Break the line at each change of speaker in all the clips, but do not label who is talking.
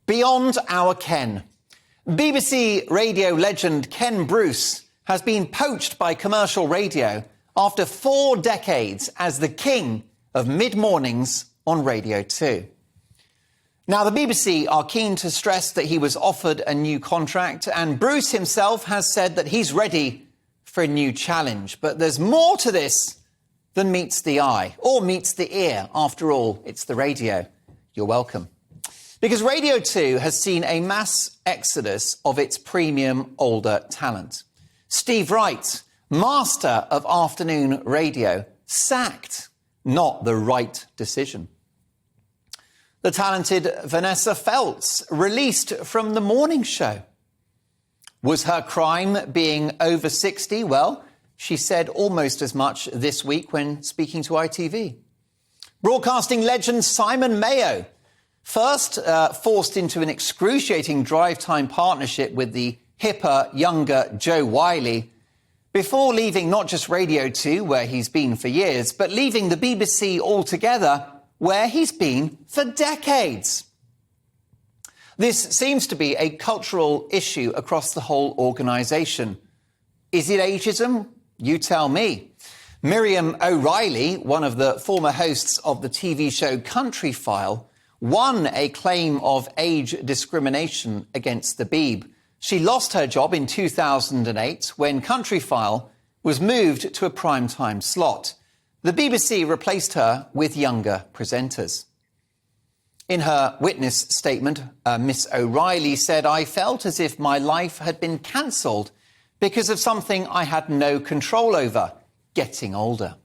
Beyond our ken. BBC radio legend Ken Bruce has been poached by commercial radio after 4 decades as the king of mid-mornings on Radio 2. Now, the BBC are keen to stress that he was offered a new contract, and Bruce himself has said that he's ready for a new challenge. But there's more to this than meets the eye, or meets the ear. After all, it's the radio. You're welcome. Because Radio 2 has seen a mass exodus of its premium older talent. Steve Wright, master of afternoon radio, sacked. Not the right decision. The talented Vanessa Feltz released from the morning show. Was her crime being over 60? Well, she said almost as much this week when speaking to ITV. Broadcasting legend Simon Mayo, first forced into an excruciating drive-time partnership with the hipper, younger Joe Wiley, before leaving not just Radio 2, where he's been for years, but leaving the BBC altogether, where he's been for decades. This seems to be a cultural issue across the whole organisation. Is it ageism? You tell me. Miriam O'Reilly, one of the former hosts of the TV show Country File, won a claim of age discrimination against the Beeb. She lost her job in 2008 when Country File was moved to a primetime slot. The BBC replaced her with younger presenters. In her witness statement, Miss O'Reilly said, "I felt as if my life had been cancelled because of something I had no control over, getting older."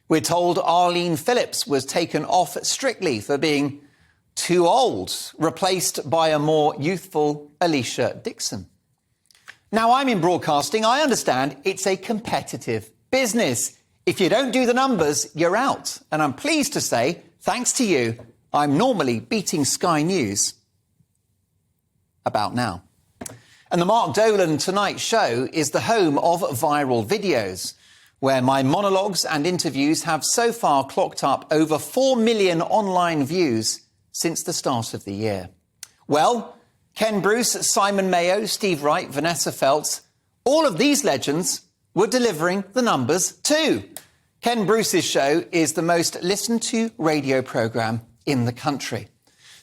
We're told Arlene Phillips was taken off strictly for being too old, replaced by a more youthful Alicia Dixon. Now, I'm in broadcasting. I understand it's a competitive business. If you don't do the numbers, you're out. And I'm pleased to say, thanks to you, I'm normally beating Sky News about now. And the Mark Dolan Tonight Show is the home of viral videos, where my monologues and interviews have so far clocked up over 4 million online views since the start of the year. Well, Ken Bruce, Simon Mayo, Steve Wright, Vanessa Feltz, all of these legends were delivering the numbers too. Ken Bruce's show is the most listened to radio programme in the country.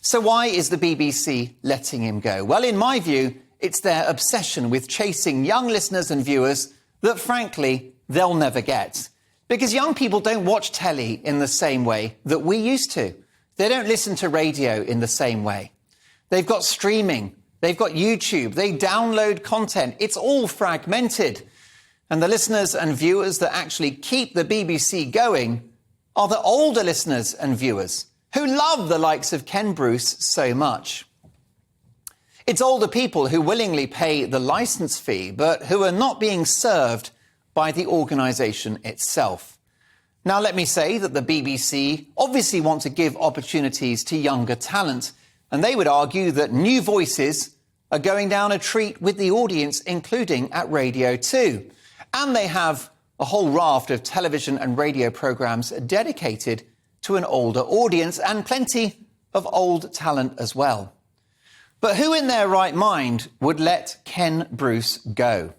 So why is the BBC letting him go? Well, in my view, it's their obsession with chasing young listeners and viewers that, frankly, they'll never get. Because young people don't watch telly in the same way that we used to. They don't listen to radio in the same way. They've got streaming, they've got YouTube, they download content. It's all fragmented. And the listeners and viewers that actually keep the BBC going are the older listeners and viewers who love the likes of Ken Bruce so much. It's older people who willingly pay the licence fee, but who are not being served by the organisation itself. Now, let me say that the BBC obviously want to give opportunities to younger talent, and they would argue that new voices are going down a treat with the audience, including at Radio 2. And they have a whole raft of television and radio programmes dedicated to an older audience, and plenty of old talent as well. But who in their right mind would let Ken Bruce go?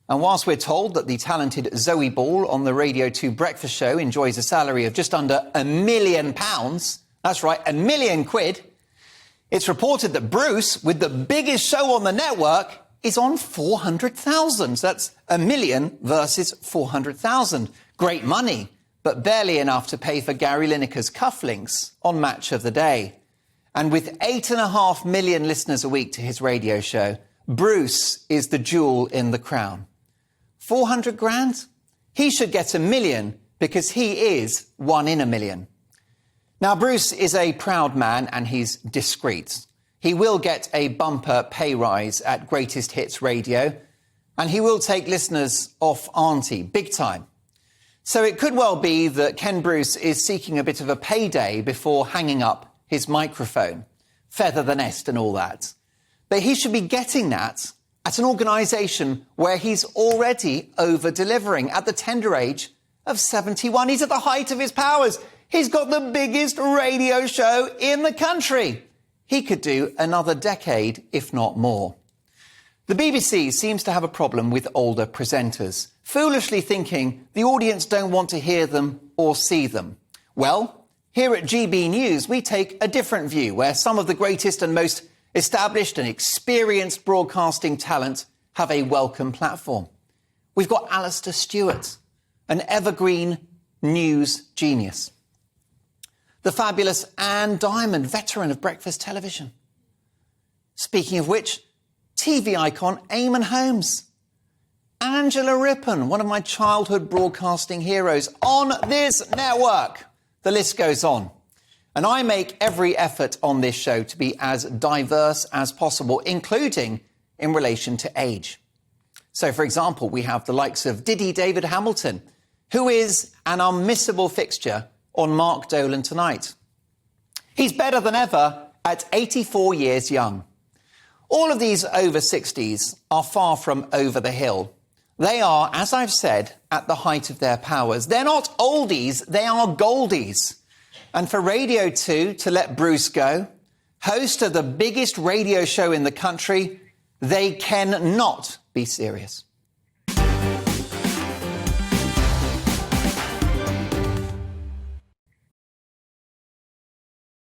And whilst we're told that the talented Zoe Ball on the Radio 2 breakfast show enjoys a salary of just under £1 million, that's right, £1 million, it's reported that Bruce, with the biggest show on the network, is on 400,000. So that's $1 million versus 400,000. Great money, but barely enough to pay for Gary Lineker's cufflinks on Match of the Day. And with 8.5 million listeners a week to his radio show, Bruce is the jewel in the crown. 400 grand? He should get $1 million because he is one in a million. Now, Bruce is a proud man and he's discreet. He will get a bumper pay rise at Greatest Hits Radio, and he will take listeners off Auntie, big time. So it could well be that Ken Bruce is seeking a bit of a payday before hanging up his microphone, feather the nest and all that. But he should be getting that at an organisation where he's already over-delivering at the tender age of 71. He's at the height of his powers. He's got the biggest radio show in the country. he could do another decade, if not more. The BBC seems to have a problem with older presenters, foolishly thinking the audience don't want to hear them or see them. Well, here at GB News, we take a different view, where some of the greatest and most established and experienced broadcasting talent have a welcome platform. We've got Alistair Stewart, an evergreen news genius. The fabulous Anne Diamond, veteran of breakfast television. Speaking of which, TV icon Eamon Holmes. Angela Rippon, one of my childhood broadcasting heroes, on this network. The list goes on. And I make every effort on this show to be as diverse as possible, including in relation to age. So, for example, we have the likes of Diddy David Hamilton, who is an unmissable fixture on Mark Dolan tonight. He's better than ever at 84 years young. All of these over 60s are far from over the hill. They are, as I've said, at the height of their powers. They're not oldies, they are goldies. And for Radio 2 to let Bruce go, host of the biggest radio show in the country, they cannot be serious.